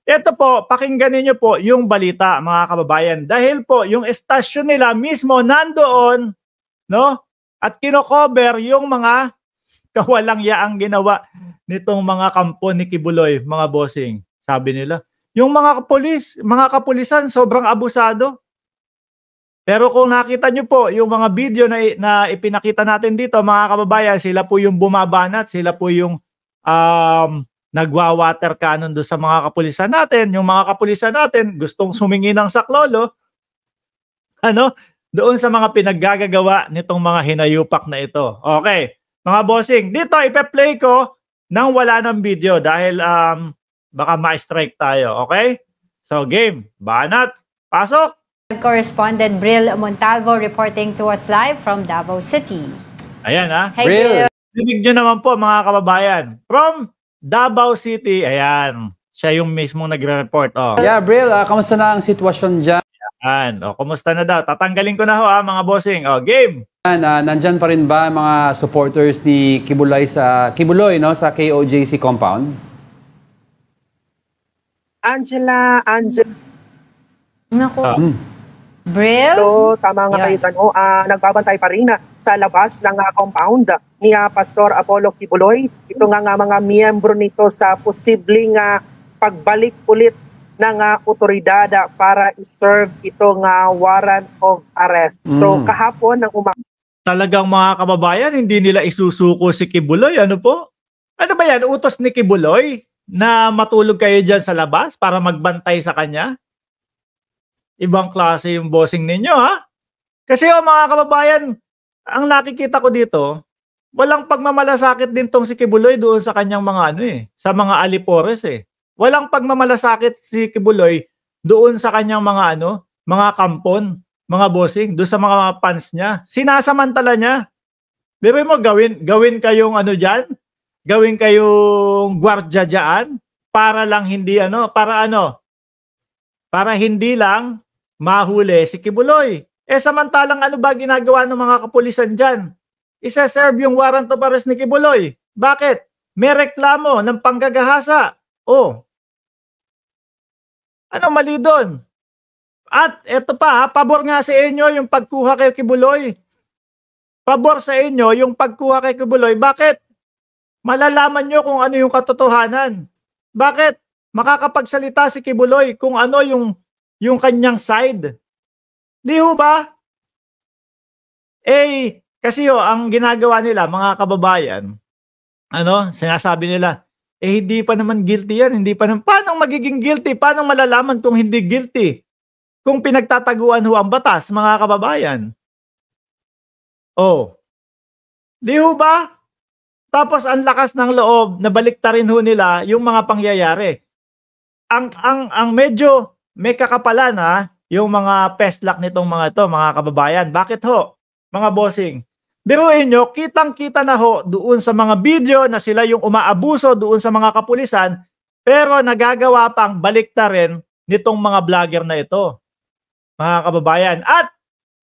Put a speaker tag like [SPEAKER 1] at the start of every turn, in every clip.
[SPEAKER 1] Ito po, pakinggan niyo po yung balita, mga kababayan. Dahil po, yung estasyon nila mismo nandoon, no? At kino-cover yung mga kawalang yaang ginawa nitong mga kampo ni Kibuloy, mga bossing. Sabi nila, yung mga kapulisan, sobrang abusado. Pero kung nakita nyo po, yung mga video na ipinakita natin dito, mga kababayan, sila po yung bumabanat, sila po yung nagwa-water cannon doon sa mga kapulisan natin. Yung mga kapulisan natin, gustong sumingi ng saklolo, ano, doon sa mga pinaggagawa nitong mga hinayupak na ito. Okay, mga bossing, dito ipe-play ko nang wala ng video dahil baka ma-strike tayo. Okay? So game, banat, pasok!
[SPEAKER 2] Correspondent Bril Montalvo reporting to us live from Davao City.
[SPEAKER 1] Ayan ha.
[SPEAKER 2] Hey, Bril.
[SPEAKER 1] Dinig nyo naman po mga kababayan. From Davao City, ayan. Siya yung mismong nagre-report. Oh.
[SPEAKER 3] Yeah, Bril, kamusta na ang sitwasyon dyan?
[SPEAKER 1] Ayan. O, kumusta na daw? Tatanggalin ko na ho mga bossing. O, game.
[SPEAKER 3] Nandyan pa rin ba mga supporters ni Kibuloy sa KOJC compound?
[SPEAKER 4] Angela.
[SPEAKER 2] Naku. Bril?
[SPEAKER 4] So, tama nga kayo dyan. Nagbabantay pa rin sa labas ng compound ni Pastor Apollo Kibuloy. Ito nga mga miyembro nito sa posibleng pagbalik ulit ng otoridad para iserve itong warrant of arrest. So, kahapon ng
[SPEAKER 1] Talagang mga kababayan, hindi nila isusuko si Kibuloy. Ano po? Ano ba yan? Utos ni Kibuloy na matulog kayo dyan sa labas para magbantay sa kanya? Ibang klase yung bossing ninyo, ha? Kasi mga kababayan, ang nakikita ko dito, walang pagmamalasakit din tong si Kibuloy doon sa kanyang mga sa mga alipores Walang pagmamalasakit si Kibuloy doon sa kanyang mga mga kampon, mga bossing, doon sa mga fans niya. Sinasamantala niya. Pero mo gawin kayong diyan, gawin kayong gwardiya diyan para lang hindi para hindi lang mahuli si Kibuloy. Samantalang ano ba ginagawa ng mga kapulisan dyan? Isa-serve yung warrant of arrest ni Kibuloy. Bakit? May reklamo ng panggagahasa. Ano mali doon? At eto pa, pabor nga sa inyo yung pagkuha kay Kibuloy. Pabor sa inyo yung pagkuha kay Kibuloy. Bakit? Malalaman nyo kung ano yung katotohanan. Bakit? Makakapagsalita si Kibuloy kung ano yung kanyang side. Di ho ba? Kasi ang ginagawa nila, mga kababayan, sinasabi nila, hindi pa naman guilty yan, paano magiging guilty? Paano malalaman kung hindi guilty? Kung pinagtataguan ho ang batas, mga kababayan. Di ho ba? Tapos ang lakas ng loob na baliktarin ho nila yung mga pangyayari. Ang medyo may kakapalan yung mga peslak nitong mga ito, mga kababayan. Bakit ho? Mga bossing. Biruin nyo, kitang-kita na ho doon sa mga video na sila yung umaabuso doon sa mga kapulisan, pero nagagawa pang baliktarin nitong mga vlogger na ito, mga kababayan. At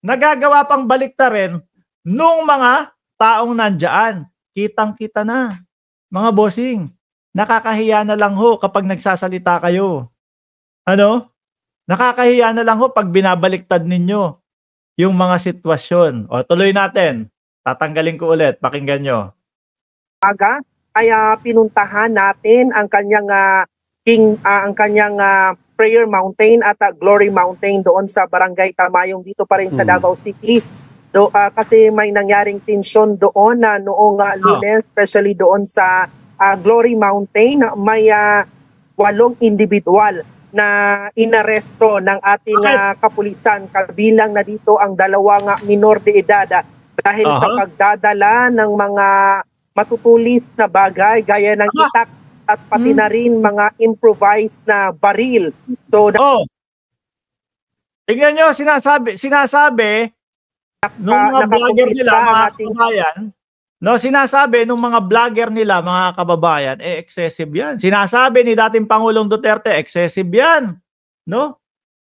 [SPEAKER 1] nagagawa pang baliktarin nung mga taong nandyan. Kitang-kita na, mga bossing. Nakakahiya na lang ho kapag nagsasalita kayo. Nakakahiya na lang ho pag binabaliktad ninyo yung mga sitwasyon. Tuloy natin. Tatanggalin ko ulit. Pakinggan nyo.
[SPEAKER 4] Ay pinuntahan natin ang kanyang Prayer Mountain at Glory Mountain doon sa Barangay Tamayong dito pa rin sa Davao City. Kasi may nangyaring tensyon doon noong Lunes, especially doon sa Glory Mountain. May 8 individual na inaresto ng ating kapulisan. Kabilang na dito ang 2 minor de edad dahil sa pagdadala ng mga matutulis na bagay gaya ng itak at pati na rin mga improvised na baril. So,
[SPEAKER 1] tingnan nyo, sinasabi nung mga vlogger nila, mga kababayan, sinasabi nung mga vlogger nila, mga kababayan, excessive yan. Sinasabi ni dating Pangulong Duterte, excessive yan.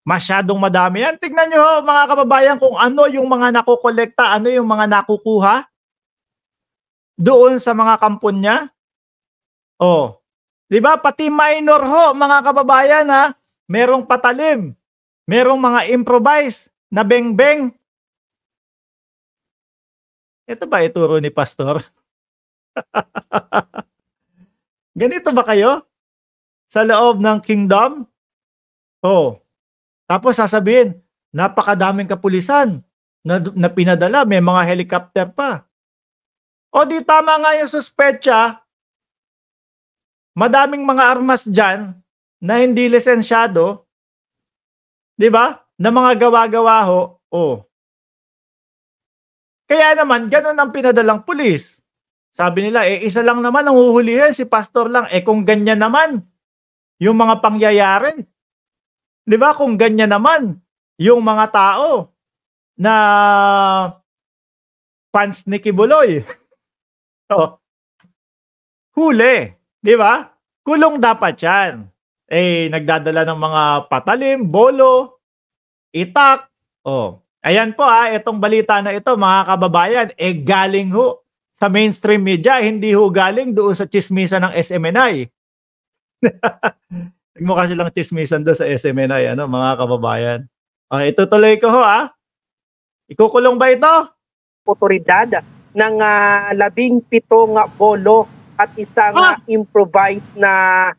[SPEAKER 1] Masyadong madami yan. Tignan nyo, mga kababayan, kung ano yung mga nakukolekta, ano yung mga nakukuha doon sa mga kampon niya. 'Di ba? Pati minor ho, mga kababayan ha, merong patalim, merong mga improvise na beng-beng. Ito ba ituro ni pastor? Ganito ba kayo sa loob ng kingdom? Oh, tapos sasabihin, napakadaming kapulisan na pinadala, may mga helicopter pa. O di tama nga yung suspecha, madaming mga armas dyan na hindi lisensyado, di ba? Na mga gawa-gawa ho. Oh. Kaya naman, ganun ang pinadalang pulis. Sabi nila, isa lang naman ang huhulihin, si pastor lang. Kung ganyan naman, yung mga pangyayari. Di ba? Kung ganyan naman, yung mga tao na fans ni Kibuloy. So, huli. Di ba? Kulong dapat yan. Nagdadala ng mga patalim, bolo, itak. Oh. Ayan po itong balita na ito, mga kababayan, galing ho sa mainstream media, hindi ho galing doon sa chismisan ng SMNI. Mukha silang chismisan doon sa SMNI, mga kababayan. Itutuloy ko ho Ikukulong ba ito?
[SPEAKER 4] Otoridad ng 17 bolo at isang improvised na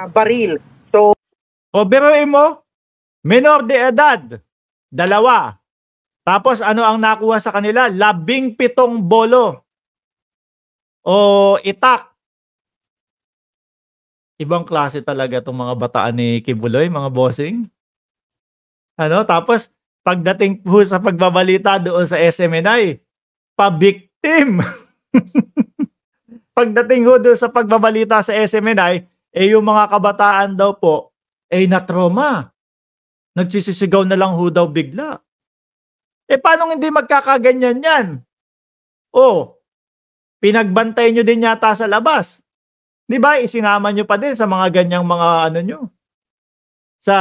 [SPEAKER 4] baril. So,
[SPEAKER 1] biruin mo, menor de edad, 2. Tapos ano ang nakuha sa kanila? 17 bolo o itak. Ibang klase talaga itong mga bataan ni Kibuloy, mga bossing. Tapos pagdating po sa pagbabalita doon sa SMNI, pa-victim. Pagdating ho doon sa pagbabalita sa SMNI, yung mga kabataan daw po, na-trauma. Nagsisisigaw na lang ho daw bigla. Paano hindi magkakaganyan yan? Pinagbantay nyo din yata sa labas. Di ba? Isinama nyo pa din sa mga ganyang mga nyo. Sa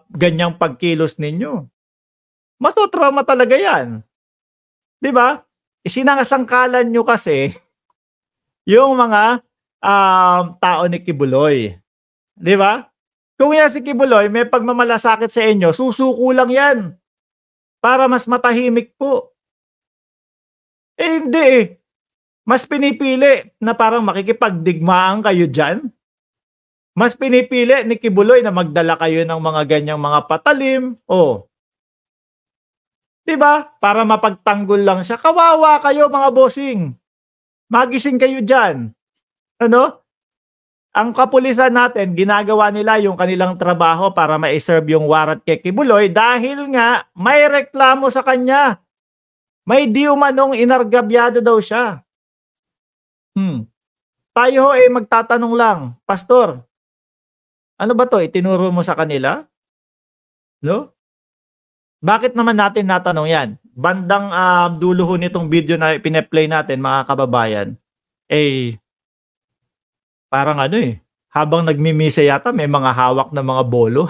[SPEAKER 1] ganyang pagkilos ninyo. Matutrauma talaga yan. Di ba? Isinangasangkalan nyo kasi yung mga tao ni Kibuloy. Di ba? Kung yan si Kibuloy, may pagmamalasakit sa inyo, susuko lang yan. Para mas matahimik po. Hindi Mas pinipili na parang makikipagdigmaan kayo dyan. Mas pinipili ni Kibuloy na magdala kayo ng mga ganyang mga patalim. Diba? Para mapagtanggol lang siya. Kawawa kayo mga bossing. Magising kayo dyan. Ang kapulisan natin, ginagawa nila yung kanilang trabaho para ma-serve yung warrant kay Kibuloy dahil nga may reklamo sa kanya. May di umanong inargabyado daw siya. Tayo magtatanong lang, Pastor, ano ba to? Itinuro mo sa kanila? No? Bakit naman natin natanong yan? Bandang dulo ho nitong video na pine-play natin, mga kababayan, parang habang nagmimisa yata, may mga hawak na mga bolo.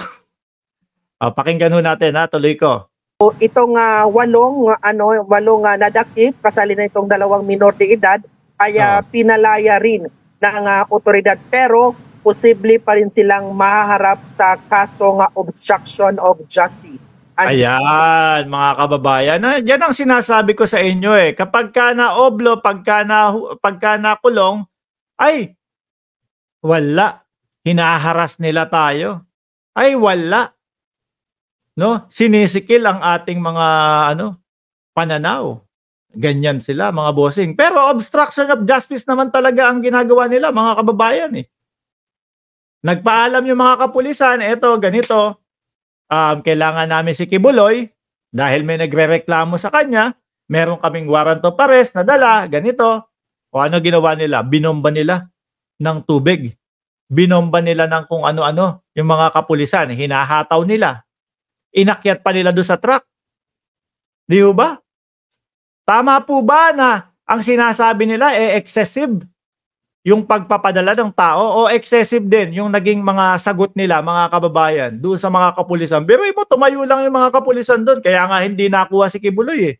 [SPEAKER 1] Pakinggan ho natin, tuloy ko.
[SPEAKER 4] Itong walong nadakip, kasali na itong 2 minor de edad, ay pinalaya rin ng otoridad. Pero posible pa rin silang mahaharap sa kasong obstruction of justice.
[SPEAKER 1] Ayan, mga kababayan. Yan ang sinasabi ko sa inyo Kapag ka na-oblo, pagka nakulong, wala. Hinaharas nila tayo. Wala. No? Sinisikil ang ating mga pananaw. Ganyan sila, mga bossing. Pero obstruction of justice naman talaga ang ginagawa nila, mga kababayan Nagpaalam yung mga kapulisan, eto, ganito, kailangan namin si Kibuloy dahil may nagrereklamo sa kanya, meron kaming warrant of arrest na dala, ganito. O ano ginawa nila? Binomba nila ng tubig. Binomba nila ng kung ano-ano, yung mga kapulisan, hinahataw nila. Inakyat pa nila doon sa truck. Di ba? Tama po ba na ang sinasabi nila excessive yung pagpapadala ng tao o excessive din yung naging mga sagot nila, mga kababayan, doon sa mga kapulisan? Pero mo, tumayo lang yung mga kapulisan doon. Kaya nga hindi nakuha si Kibuloy